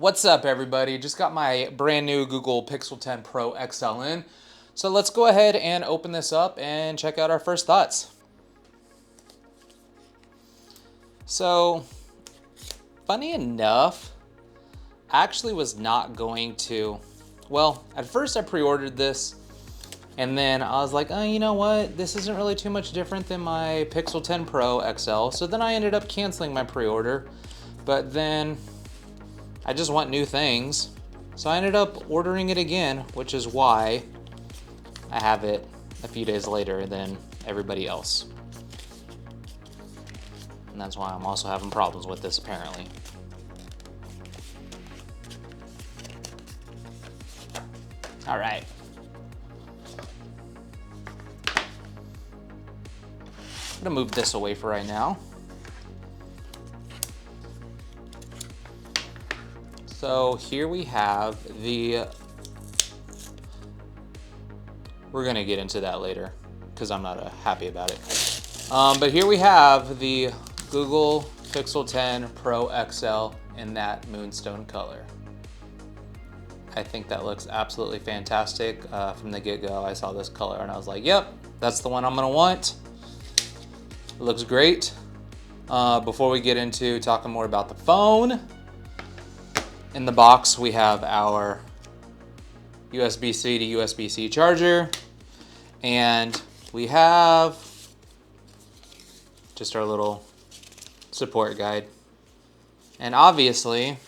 What's up, everybody? Just got my brand new Google Pixel 10 Pro XL in. So let's go ahead and open this up and check out our first thoughts. So, funny enough, I actually was not going to, well, at first I pre-ordered this and then I was like, oh, you know what? This isn't really too much different than my Pixel 10 Pro XL. So then I ended up canceling my pre-order, but then I just want new things. So I ended up ordering it again, which is why I have it a few days later than everybody else. And that's why I'm also having problems with this apparently. All right. I'm gonna move this away for right now. So here we have the, we're gonna get into that later because I'm not happy about it. But here we have the Google Pixel 10 Pro XL in that moonstone color. I think that looks absolutely fantastic. From the get-go, I saw this color and I was like, yep, that's the one I'm gonna want. It looks great. Before we get into talking more about the phone, in the box we have our USB-C to USB-C charger, and we have just our little support guide. And obviously,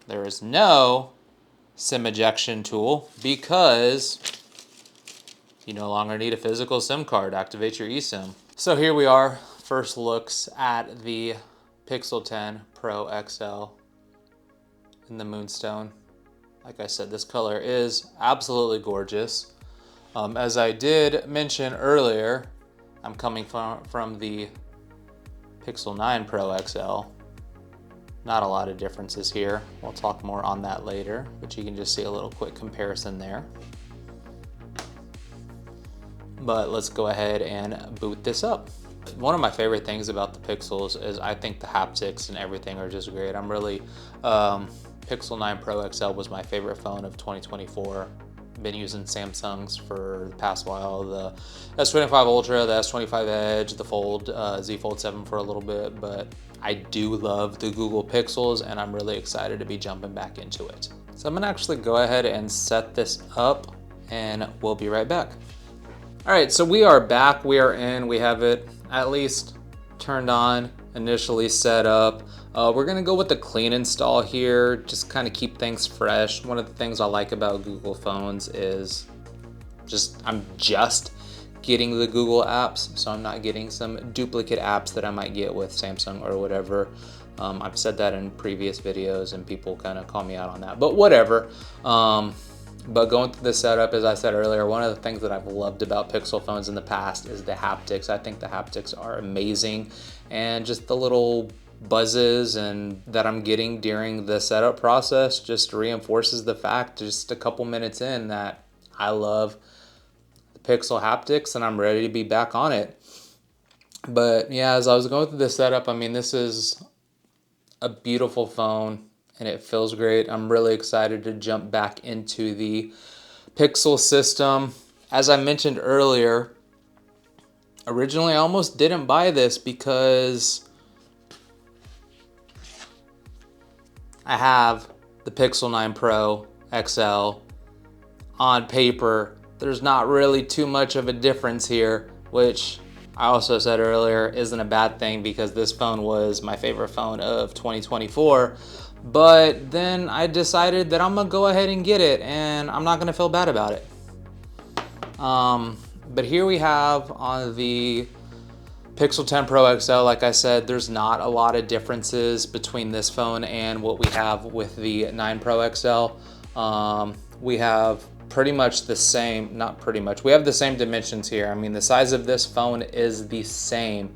there is no SIM ejection tool because you no longer need a physical SIM card to activate your eSIM. So here we are, first looks at the Pixel 10 Pro XL in the moonstone. Like I said, this color is absolutely gorgeous. As I did mention earlier, I'm coming from the Pixel 9 Pro XL. Not a lot of differences here. We'll talk more on that later, but you can just see a little quick comparison there. But let's go ahead and boot this up. One of my favorite things about the Pixels is I think the haptics and everything are just great. I'm really, Pixel 9 Pro XL was my favorite phone of 2024. Been using Samsungs for the past while. The S25 Ultra, the S25 Edge, the Fold, Z Fold 7 for a little bit, but I do love the Google Pixels and I'm really excited to be jumping back into it. So I'm gonna actually go ahead and set this up and we'll be right back. All right, so we are back, we are in, we have it at least turned on, initially set up. We're gonna go with the clean install here, just kind of keep things fresh. One of the things I like about Google phones is I'm just getting the Google apps, so I'm not getting some duplicate apps that I might get with Samsung or whatever. I've said that in previous videos and people kind of call me out on that, but whatever. But going through the setup, as I said earlier, one of the things that I've loved about Pixel phones in the past is the haptics. I think the haptics are amazing, and just the little buzzes and that I'm getting during the setup process just reinforces the fact, just a couple minutes in, that I love the Pixel haptics and I'm ready to be back on it. But yeah, as I was going through the setup, I mean, this is a beautiful phone and it feels great. I'm really excited to jump back into the Pixel system. As I mentioned earlier, originally I almost didn't buy this because I have the Pixel 9 Pro XL. On paper, there's not really too much of a difference here, which I also said earlier isn't a bad thing because this phone was my favorite phone of 2024. But then I decided that I'm gonna go ahead and get it and I'm not gonna feel bad about it. But here we have on the Pixel 10 Pro XL, like I said, there's not a lot of differences between this phone and what we have with the 9 Pro XL. We have pretty much the same, not pretty much, we have the same dimensions here. I mean, the size of this phone is the same.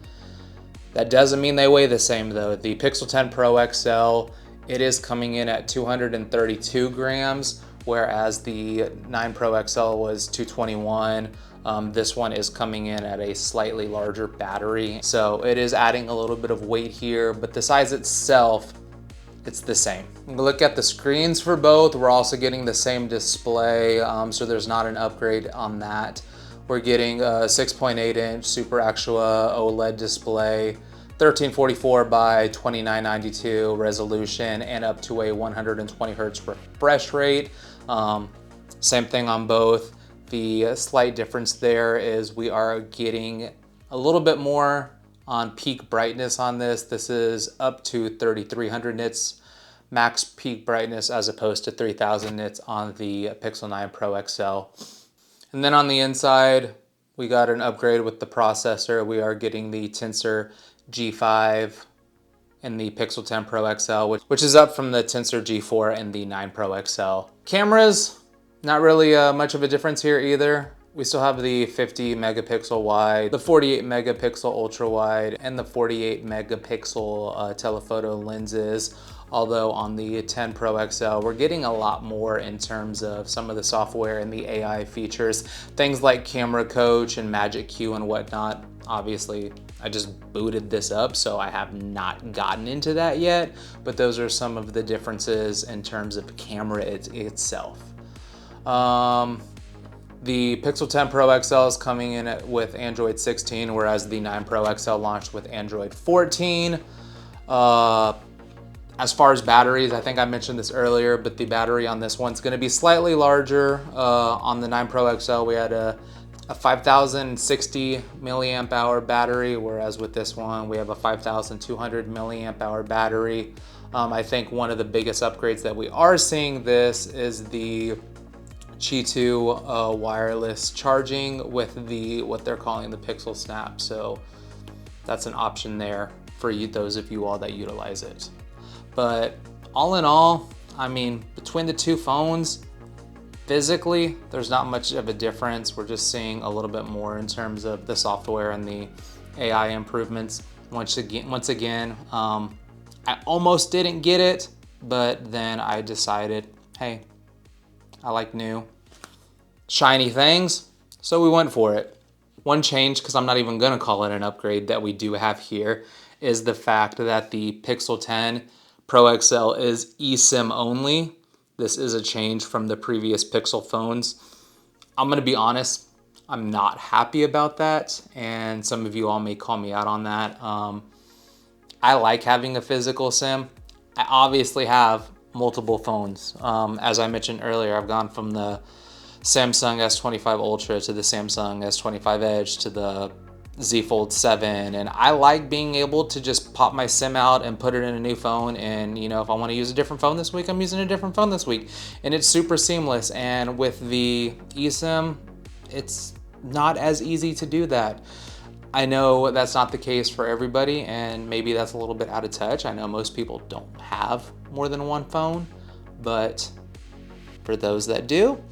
That doesn't mean they weigh the same though. The Pixel 10 Pro XL, it is coming in at 232 grams, whereas the 9 Pro XL was 221. This one is coming in at a slightly larger battery, so it is adding a little bit of weight here, but the size itself it's the same. Look at the screens for both. We're also getting the same display, so there's not an upgrade on that. We're getting a 6.8 inch Super Actua OLED display, 1344 by 2992 resolution, and up to a 120 hertz refresh rate. Same thing on both. The slight difference there is we are getting a little bit more on peak brightness on this. This is up to 3300 nits max peak brightness as opposed to 3000 nits on the Pixel 9 Pro XL. And then on the inside, we got an upgrade with the processor. We are getting the Tensor G5 in the Pixel 10 Pro XL, which is up from the Tensor G4 and the 9 Pro XL. Cameras, not really much of a difference here either. We still have the 50 megapixel wide, the 48 megapixel ultra wide, and the 48 megapixel telephoto lenses. Although on the 10 Pro XL, we're getting a lot more in terms of some of the software and the AI features. Things like Camera Coach and Magic Q and whatnot. Obviously, I just booted this up, so I have not gotten into that yet, but those are some of the differences in terms of camera itself. The Pixel 10 Pro XL is coming in with Android 16, whereas the 9 Pro XL launched with Android 14. As far as batteries, I think I mentioned this earlier, but the battery on this one's gonna be slightly larger. On the 9 Pro XL, we had a 5060 milliamp hour battery, whereas with this one, we have a 5200 milliamp hour battery. I think one of the biggest upgrades that we are seeing this is the Qi 2 wireless charging with what they're calling the Pixel Snap. So that's an option there for you, those of you all that utilize it. But all in all, I mean, between the two phones, physically, there's not much of a difference. We're just seeing a little bit more in terms of the software and the AI improvements. Once again, I almost didn't get it, but then I decided, hey, I like new, shiny things, so we went for it. One change, because I'm not even gonna call it an upgrade, that we do have here is the fact that the Pixel 10 Pro XL is eSIM only. This is a change from the previous Pixel phones. I'm gonna be honest, I'm not happy about that, and some of you all may call me out on that. I like having a physical SIM. I obviously have multiple phones. As I mentioned earlier, I've gone from the Samsung S25 Ultra to the Samsung S25 Edge to the Z Fold 7, and I like being able to just pop my SIM out and put it in a new phone, and you know, if I want to use a different phone this week, I'm using a different phone this week, and it's super seamless. And with the eSIM, it's not as easy to do that. I know that's not the case for everybody, and maybe that's a little bit out of touch. I know most people don't have more than one phone, but for those that do,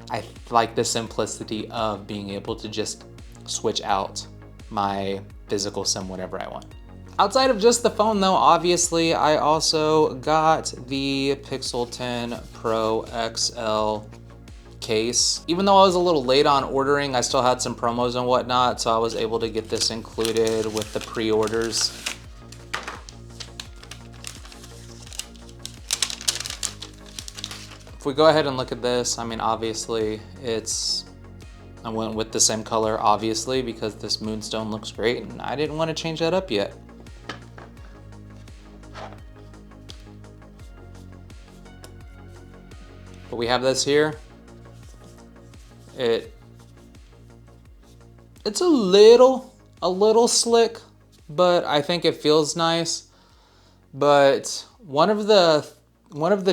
I like the simplicity of being able to just switch out my physical SIM whenever I want. Outside of just the phone though, obviously I also got the Pixel 10 Pro XL case. Even though I was a little late on ordering, I still had some promos and whatnot, so I was able to get this included with the pre-orders. If we go ahead and look at this, I mean, obviously I went with the same color, obviously, because this moonstone looks great, and I didn't want to change that up yet. But we have this here. It's a little slick, but I think it feels nice. But one of the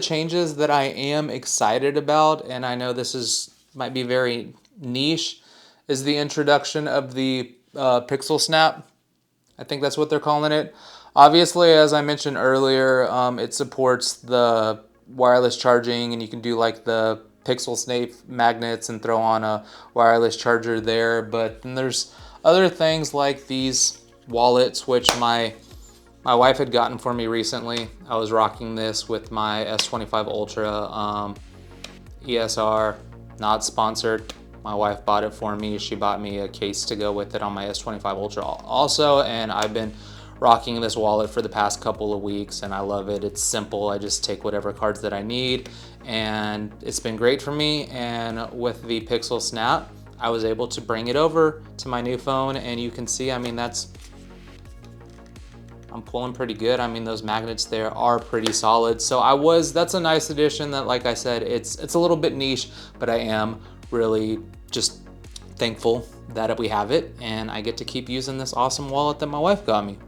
changes that I am excited about, and I know this might be very niche, is the introduction of the Pixel Snap. I think that's what they're calling it. Obviously, as I mentioned earlier, it supports the wireless charging, and you can do like the Pixel Snap magnets and throw on a wireless charger there. But then there's other things like these wallets, which my wife had gotten for me recently. I was rocking this with my S25 Ultra ESR, not sponsored. My wife bought it for me. She bought me a case to go with it on my S25 Ultra also, and I've been rocking this wallet for the past couple of weeks and I love it. It's simple. I just take whatever cards that I need and it's been great for me. And with the Pixel Snap, I was able to bring it over to my new phone and you can see, I mean, I'm pulling pretty good. I mean, those magnets there are pretty solid. So that's a nice addition that, like I said, it's a little bit niche, but I am really just thankful that we have it and I get to keep using this awesome wallet that my wife got me.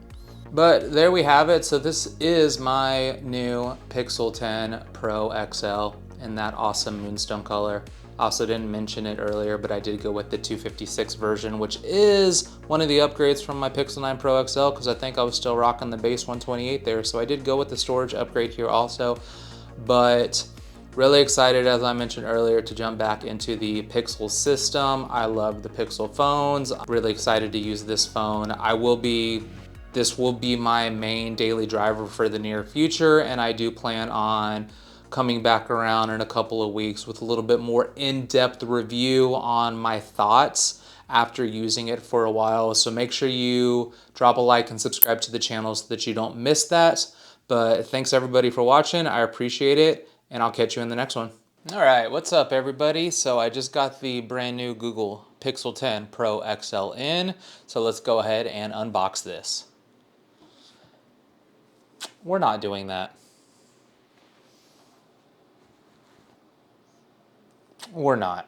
But there we have it. So this is my new Pixel 10 Pro XL in that awesome moonstone color. I also didn't mention it earlier, but I did go with the 256 version, which is one of the upgrades from my Pixel 9 Pro XL because I think I was still rocking the base 128 there. So I did go with the storage upgrade here also, but really excited, as I mentioned earlier, to jump back into the Pixel system. I love the Pixel phones. I'm really excited to use this phone. This will be my main daily driver for the near future, and I do plan on coming back around in a couple of weeks with a little bit more in-depth review on my thoughts after using it for a while. So make sure you drop a like and subscribe to the channel so that you don't miss that. But thanks everybody for watching. I appreciate it, and I'll catch you in the next one. All right, what's up everybody? So I just got the brand new Google Pixel 10 Pro XL in. So let's go ahead and unbox this. We're not doing that. We're not.